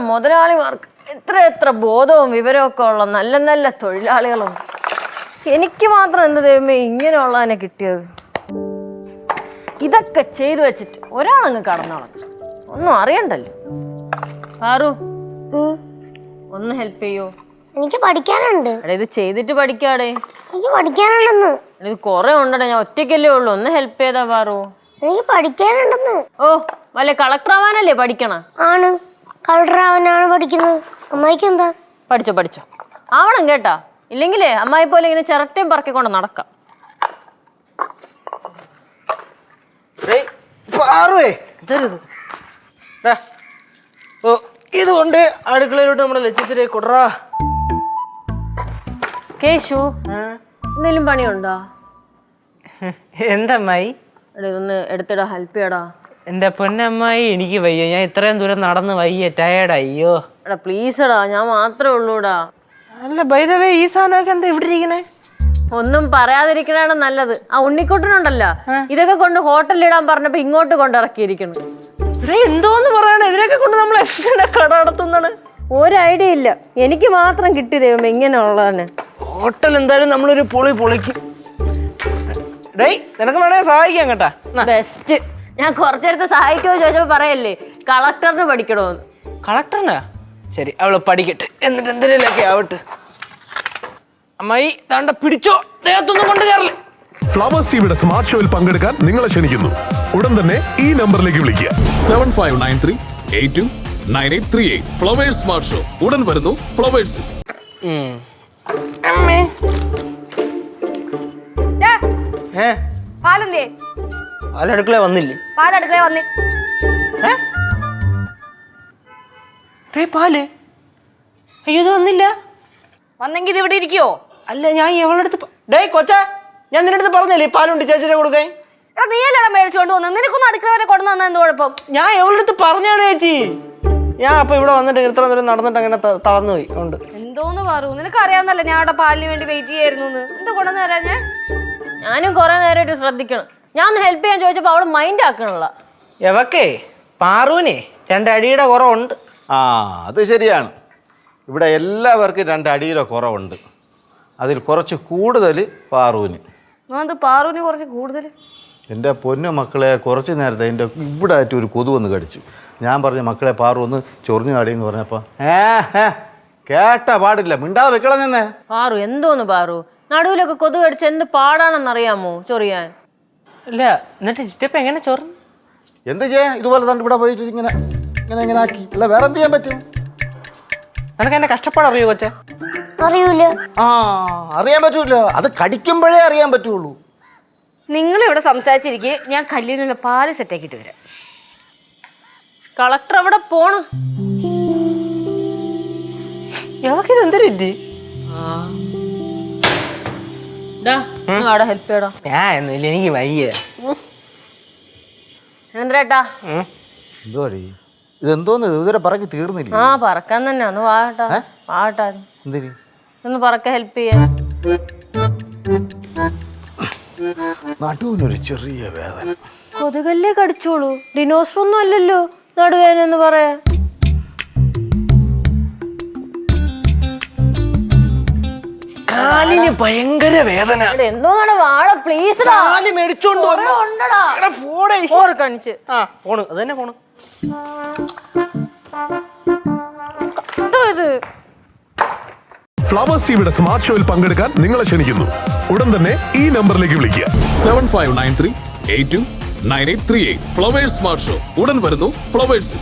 മുതലാളിമാർക്ക് എത്ര ബോധവും വിവരമൊക്കെ ഉള്ള നല്ല നല്ല തൊഴിലാളികളുണ്ട്. എനിക്ക് മാത്രം എന്ത് ദൈവമേ ഇങ്ങനെയുള്ളതിനെ കിട്ടിയത്. ഇതൊക്കെ ചെയ്തു വെച്ചിട്ട് ഒരാളങ്ങ് കടന്നോളാം, ഒന്നും അറിയണ്ടല്ലോ. പാറു ഒന്ന് ഹെൽപ്പ് ചെയ്യോ? എനിക്ക് പഠിക്കാനുണ്ട്. ഇത് ചെയ്തിട്ട് പഠിക്കാടേ. എനിക്ക് പഠിക്കാനുണ്ടെന്ന്. ഇത് കൊറേ ഉണ്ടടേ, ഞാൻ ഒറ്റയ്ക്കല്ലേ ഉള്ളു. ഒന്ന് ഹെൽപ്പ് ചെയ്താ പാറു. എനിക്ക് പഠിക്കാനുണ്ടെന്ന്. ഓ വല്ല കളക്ടർ ആവാനല്ലേ പഠിക്കണ? ആണ്, കളക്ടർ ആവാനാണ് പഠിക്കുന്നത്. അമ്മായിക്ക് എന്താ? പഠിച്ചോ ആവണം കേട്ടാ, ഇല്ലെങ്കിലേ അമ്മായി പോലെ ഇങ്ങനെ ചിരട്ടയും പറക്കിക്കൊണ്ട് നടക്കാം. ഇതുകൊണ്ട് അടുക്കളയിലോട്ട് നമ്മുടെ ലക്ഷ്യത്തിലേക്ക് കൊടറാ. കേശു എന്തെങ്കിലും പണിയുണ്ടോ? എന്തമ്മായി? ഇതൊന്ന് എടുത്തിടാ, ഹെൽപ്പ് ചെയ്യടാ. എന്റെ പൊന്നമ്മായി എനിക്ക് വയ്യ, ഞാൻ ഇത്രയും ദൂരം നടന്ന് വയ്യ, ടയേർഡ്. അയ്യോ എടാ പ്ലീസടാ, ഞാൻ മാത്രമേ ഉള്ളൂടാ. അല്ല ബൈ ദ വേ, ഈ സാധനമൊക്കെ എന്താ ഇവിടെ ഇരിക്കണേ? ഒന്നും പറയാതിരിക്കണാണ് നല്ലത്. ആ ഉണ്ണിക്കുട്ടനുണ്ടല്ലോ, ഇതൊക്കെ കൊണ്ട് ഹോട്ടലിൽ ഇടാൻ പറഞ്ഞപ്പോ ഇങ്ങോട്ട് കൊണ്ടിറക്കിയിരിക്കണം. എന്തോന്ന് പറയണേ, ഇതിനൊക്കെ കൊണ്ട് നമ്മൾ എങ്ങനെ കട നടത്തുന്നാണ്? ഒരു ഐഡിയ ഇല്ല, എനിക്ക് മാത്രം കിട്ടി ദൈവം ഇങ്ങനെയുള്ളതന്നെ. ഹോട്ടൽ എന്തായാലും നമ്മളൊരു പൊളിക്കും. ഡേയ് നിനക്ക് വേണേ സഹായിക്കാം കേട്ടാ. ബെസ്റ്റ്. ഞാൻ കുറച്ചേരത്തെ സഹായിക്കുമോ ചോദിച്ചപ്പോ പറയല്ലേ കളക്ടറിന് പഠിക്കണോന്ന്. കളക്ടറിനാ? ശരി, അവള് പഠിക്കട്ടെ, എന്നിട്ട് എന്തെങ്കിലുമൊക്കെ ആവട്ടെ. അമ്മായി താണ്ട പിടിച്ചോ, ദേഹത്തൊന്നും കൊണ്ട് കയറല്ലേ. ഫ്ലവേഴ്സ് ടിവിയുടെ സ്മാർട്ട് ഷോയിൽ പങ്കെടുക്കാൻ നിങ്ങളെ ക്ഷണിക്കുന്നു. ഉടൻ തന്നെ ഈ നമ്പറിലേക്ക് വിളിക്കുക. 7593829838. ഫ്ലവേഴ്സ് സ്മാർട്ട് ഷോ ഉടൻ വരുന്നു ഫ്ലവേഴ്സ്. പാലെന്തേ? പാലടുക്കള വന്നില്ലേ? പാലടുക്കള വന്ന്. പാല്? അയ്യോ ഇത് വന്നില്ല. വന്നെങ്കിൽ ഇത് ഇവിടെ ഇരിക്കുവോ? അല്ല ഞാൻ എവളടുത്ത് കൊച്ചാ, ഞാൻ നിന്റെ അടുത്ത് പറഞ്ഞല്ലേ പാലുണ്ട് ചേച്ചിയുടെ കൊടുക്കാൻ. എടാ നീയല്ലടാ മേടിച്ചുകൊണ്ട് വന്നത്, നിനക്കൊന്നും അടുക്കള വരെ കൊണ്ടു തന്നാ എന്ത് കുഴപ്പം? ഞാൻ എവളടുത്ത് പറഞ്ഞാണ് ചേച്ചി. ഞാൻ അപ്പൊ ഇവിടെ വന്നിട്ട് ഇത്ര ദൂരം നടന്നിട്ട് അങ്ങനെ തളർന്നു പോയി. ഉണ്ട് എന്തോന്ന് പറയൂ, നിനക്ക് അറിയാന്നല്ലേ ഞാൻ അവിടെ പാലിന് വേണ്ടി വെയിറ്റ് ചെയ്യായിരുന്നു. എന്ത് കൊണ്ടുവന്ന് തരാ? ഞാനും കുറെ നേരമായിട്ട് ശ്രദ്ധിക്കണം. ഞാൻ ഒന്ന് ഹെൽപ്പ് ചെയ്യാൻ ചോദിച്ചപ്പോ അവള് മൈൻഡ് ആക്കണല്ല. എവക്കേ പാറുവിനെ 2 അടിയുടെ കുറവുണ്ട്. ആ അത് ശരിയാണ്, ഇവിടെ എല്ലാവർക്കും 2 അടിയുടെ കുറവുണ്ട്. അതിൽ കുറച്ച് കൂടുതൽ പാറുവിന്. അത് പാറുവിന് കുറച്ച് കൂടുതൽ. എൻ്റെ പൊന്നു മക്കളെ, കുറച്ച് നേരത്തെ എൻ്റെ ഇവിടെ ആയിട്ട് ഒരു കൊതു വന്ന് കടിച്ചു. ഞാൻ പറഞ്ഞു മക്കളെ പാറു ഒന്ന് ചൊറിഞ്ഞു കാടിയെന്ന് പറഞ്ഞപ്പോൾ കേട്ടാ പാടില്ല, മിണ്ടാതെ വെക്കണം നിന്നെ. പാറു എന്തോന്ന് പാറു, നടുവിലൊക്കെ കൊതു കടിച്ച് എന്ത് പാടാണെന്നറിയാമോ ചൊറിയാൻ? അല്ല എന്നിട്ട് സ്റ്റെപ്പ് എങ്ങനെ ചൊറിഞ്ഞു? എന്ത് ചെയ്യാൻ, ഇതുപോലെ തന്നെ ഇവിടെ പോയിട്ട് ഇങ്ങനെ ആക്കി, അല്ല വേറെ എന്ത് ചെയ്യാൻ പറ്റും? നിനക്ക് എന്നെ കഷ്ടപ്പാട് അറിയോ കൊച്ചെ? അറിയൂല. ആ അറിയാൻ പറ്റൂല, അത് കടിക്കുമ്പോഴേ അറിയാൻ പറ്റുള്ളൂ. നിങ്ങൾ ഇവിടെ സംസാരിച്ചിരിക്കെ ഞാൻ കല്ലിനുള്ള പാല് സെറ്റാക്കിയിട്ട് വരാം. കളക്ടർ അവിടെ പോണു. എവക്കിത് എന്തൊരു ഇല്ലേ? അവിടെ ഹെൽപ്പ് ചെയ്യടാ. ഞാൻ എന്നില്ല, എനിക്ക് വയ്യ. എന്തേട്ടാ എന്തോടി ഇതെന്തോന്ന് ഇതുവരെ പറക്കി തീർന്നില്ല? ആ പറക്കാൻ തന്നെ. ഒന്ന് വാട്ടാ എന്തിന് ഒന്ന് പറക്ക ഹെൽപ്പ് ചെയ്യാൻ. നടുവിനൊരു ചെറിയ വേദന. കൊതുകല്ലേ കടിച്ചോളൂ, ഡിനോസർ ഒന്നും അല്ലല്ലോ നടുവേനെന്ന് പറയാ. കാലിന് ഭയങ്കര വേദന. എന്തോന്നാണ് വാഴ പ്ലീസ് മേടിച്ചോണ്ട് കാണിച്ച്. ഫോണ് അത് തന്നെ ഫോണ്. ഇത് ഫ്ലവേഴ്സ് ടിവിയുടെ സ്മാർട്ട് ഷോയിൽ പങ്കെടുക്കാൻ നിങ്ങളെ ക്ഷണിക്കുന്നു. ഉടൻ തന്നെ ഈ നമ്പറിലേക്ക് വിളിക്കുക. 7593829838. ഫ്ലവേഴ്സ് സ്മാർട്ട് ഷോ ഉടൻ വരുന്നു ഫ്ലവേഴ്സ്.